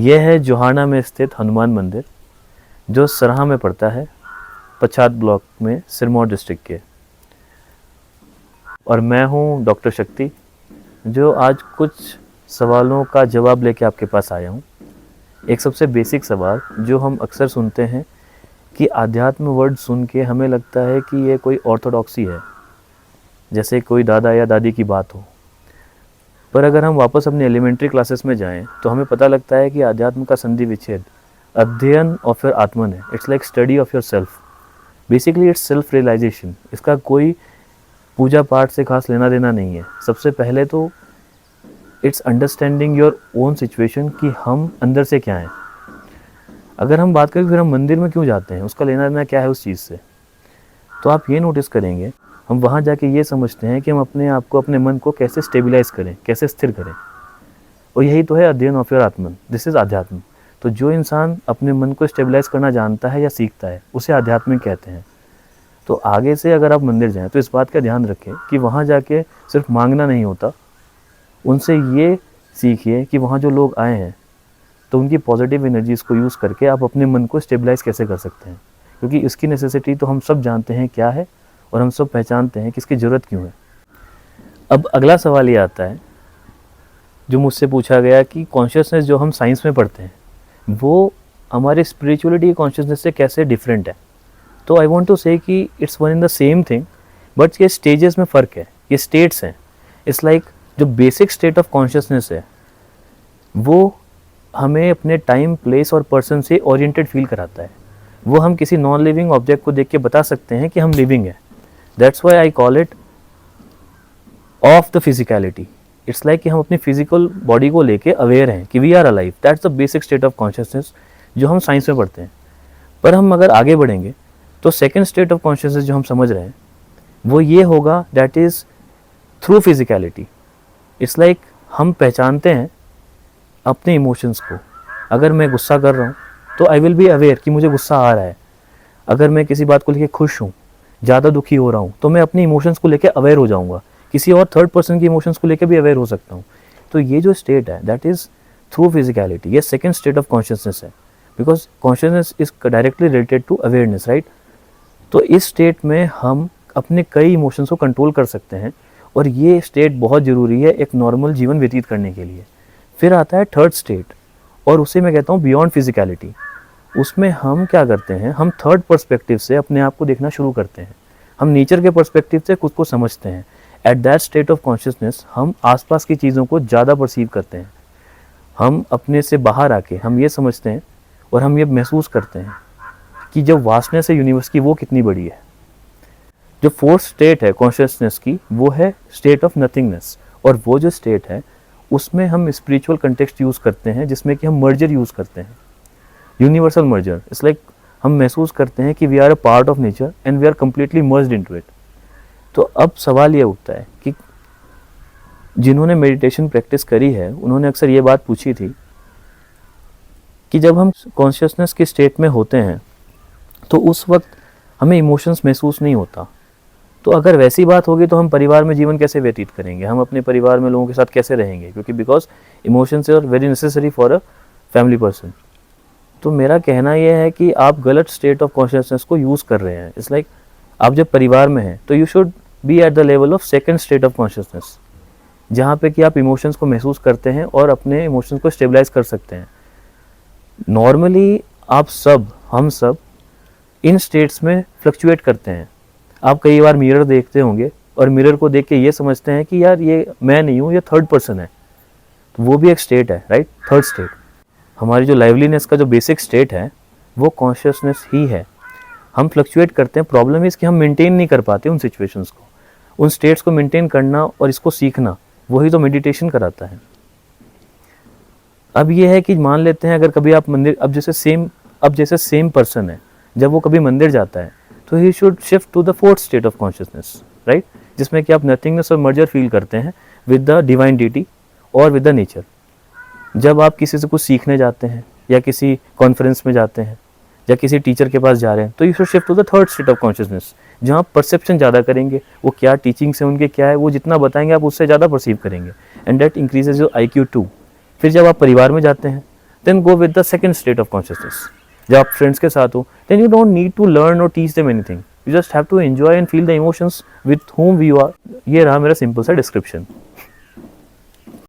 यह है जोहाना में स्थित हनुमान मंदिर, जो सराहा में पड़ता है, पछात ब्लॉक में, सिरमौर डिस्ट्रिक्ट के। और मैं हूँ डॉक्टर शक्ति, जो आज कुछ सवालों का जवाब लेके आपके पास आया हूँ। एक सबसे बेसिक सवाल जो हम अक्सर सुनते हैं कि आध्यात्म वर्ड सुन के हमें लगता है कि ये कोई ऑर्थोडॉक्सी है, जैसे कोई दादा या दादी की बात हो। पर अगर हम वापस अपने एलिमेंट्री क्लासेस में जाएं तो हमें पता लगता है कि आध्यात्म का संधि विच्छेद अध्ययन ऑफ योर आत्मन है। It's like study of your self. Basically it's self realization. इसका कोई पूजा पाठ से खास लेना देना नहीं है। सबसे पहले तो it's understanding your own situation कि हम अंदर से क्या हैं। अगर हम बात करें फिर हम मंदिर में क्यों जाते हैं, उसका लेना देना क्या है उस चीज़ से, तो आप ये नोटिस करेंगे हम वहाँ जाके ये समझते हैं कि हम अपने आप को, अपने मन को कैसे स्टेबलाइज करें, कैसे स्थिर करें। और यही तो है अध्ययन of your Atman. This is आध्यात्म। तो जो इंसान अपने मन को स्टेबलाइज करना जानता है या सीखता है उसे आध्यात्मिक कहते हैं। तो आगे से अगर आप मंदिर जाएं तो इस बात का ध्यान रखें कि वहाँ जाके सिर्फ मांगना नहीं होता। उनसे ये सीखिए कि वहाँ जो लोग आए हैं तो उनकी पॉजिटिव एनर्जीज़ को यूज़ करके आप अपने मन को स्टेबलाइज कैसे कर सकते हैं, क्योंकि इसकी नेसेसिटी तो हम सब जानते हैं क्या है और हम सब पहचानते हैं कि इसकी ज़रूरत क्यों है। अब अगला सवाल ये आता है जो मुझसे पूछा गया कि कॉन्शियसनेस जो हम साइंस में पढ़ते हैं वो हमारे स्पिरिचुअलिटी कॉन्शियसनेस से कैसे डिफरेंट है। तो आई वांट टू से कि it's one in the same thing, but ये स्टेजेस में फ़र्क है, ये स्टेट्स हैं। इट्स लाइक जो बेसिक स्टेट ऑफ कॉन्शियसनेस है वो हमें अपने टाइम, प्लेस और पर्सन से ओरिएंटेड फील कराता है। वो हम किसी नॉन लिविंग ऑब्जेक्ट को देख के बता सकते हैं कि हम लिविंग है। That's why I call it of the physicality. It's like कि हम अपनी फिजिकल बॉडी को लेके अवेयर हैं कि we are alive. That's the basic state of consciousness जो हम साइंस में पढ़ते हैं। पर हम अगर आगे बढ़ेंगे तो सेकेंड स्टेट ऑफ कॉन्शियसनेस जो हम समझ रहे हैं वो ये होगा, that is through physicality. It's like हम पहचानते हैं अपने इमोशंस को। अगर मैं गुस्सा कर रहा हूँ तो आई विल बी अवेयर कि मुझे गुस्सा आ रहा है। अगर मैं किसी बात को लेकर खुश हूँ, ज़्यादा दुखी हो रहा हूँ, तो मैं अपने इमोशंस को लेकर अवेयर हो जाऊँगा। किसी और थर्ड पर्सन की इमोशंस को लेकर भी अवेयर हो सकता हूँ। तो ये जो स्टेट है दैट इज़ थ्रू फिजिकलिटी। ये सेकेंड स्टेट ऑफ कॉन्शियसनेस है, because consciousness is directly related to awareness, right. तो इस स्टेट में हम अपने कई इमोशंस को कंट्रोल कर सकते हैं और ये स्टेट बहुत ज़रूरी है एक नॉर्मल जीवन व्यतीत करने के लिए। फिर आता है थर्ड स्टेट और उसे मैं कहता हूँ बियॉन्ड फिजिकलिटी। उसमें हम क्या करते हैं, हम थर्ड पर्सपेक्टिव से अपने आप को देखना शुरू करते हैं। हम नेचर के पर्सपेक्टिव से खुद को समझते हैं। At that state of consciousness हम आसपास की चीज़ों को ज़्यादा परसीव करते हैं। हम अपने से बाहर आके हम ये समझते हैं और हम ये महसूस करते हैं कि जो वास्टनेस है यूनिवर्स की वो कितनी बड़ी है। जो फोर्थ स्टेट है कॉन्शियसनेस की वो है स्टेट ऑफ नथिंगनेस। और वो जो स्टेट है उसमें हम स्पिरिचुअल कंटेक्स्ट यूज़ करते हैं, जिसमें कि हम मर्जर यूज़ करते हैं, यूनिवर्सल मर्जर। इट्स लाइक हम महसूस करते हैं कि we are a part of nature and we are completely merged into it. तो अब सवाल ये उठता है कि जिन्होंने मेडिटेशन प्रैक्टिस करी है उन्होंने अक्सर ये बात पूछी थी कि जब हम कॉन्शियसनेस के स्टेट में होते हैं तो उस वक्त हमें इमोशंस महसूस नहीं होता। तो अगर वैसी बात होगी तो हम परिवार में जीवन कैसे व्यतीत करेंगे, हम अपने परिवार में लोगों के साथ कैसे रहेंगे, क्योंकि because emotions are very necessary for a family person. तो मेरा कहना यह है कि आप गलत स्टेट ऑफ कॉन्शियसनेस को यूज़ कर रहे हैं। इट्स लाइक आप जब परिवार में हैं तो you should be at the level of second state of consciousness, जहाँ पे कि आप इमोशंस को महसूस करते हैं और अपने इमोशंस को स्टेबलाइज कर सकते हैं। नॉर्मली आप सब, हम सब इन स्टेट्स में फ्लक्चुएट करते हैं। आप कई बार मिरर देखते होंगे और मिरर को देख के ये समझते हैं कि यार ये मैं नहीं हूँ, ये थर्ड पर्सन है। तो वो भी एक स्टेट है, राइट। थर्ड स्टेट हमारी जो लाइवलीनेस का जो बेसिक स्टेट है वो कॉन्शियसनेस ही है। हम फ्लक्चुएट करते हैं। प्रॉब्लम इज़ कि हम मेंटेन नहीं कर पाते उन सिचुएशंस को, उन स्टेट्स को मेंटेन करना और इसको सीखना, वही तो मेडिटेशन कराता है। अब ये है कि मान लेते हैं अगर कभी आप मंदिर, अब जैसे सेम पर्सन है, जब वो कभी मंदिर जाता है तो he should shift to the fourth state of consciousness, right, जिसमें कि आप नथिंगनेस और मर्जर फील करते हैं विद द डिवाइन डिटी और विद द नेचर। जब आप किसी से कुछ सीखने जाते हैं या किसी कॉन्फ्रेंस में जाते हैं या किसी टीचर के पास जा रहे हैं तो you should shift to the third state of consciousness, जहाँ आप परसेप्शन ज़्यादा करेंगे। वो क्या टीचिंग्स हैं उनके क्या है, वो जितना बताएंगे आप उससे ज़्यादा परसीव करेंगे and that increases your IQ2। फिर जब आप परिवार में जाते हैं then go with the second state of consciousness. जब आप फ्रेंड्स के साथ हो, then you don't need to learn और teach them anything, you just have to enjoy and feel the emotions with whom you are. ये रहा मेरा simple सा डिस्क्रिप्शन।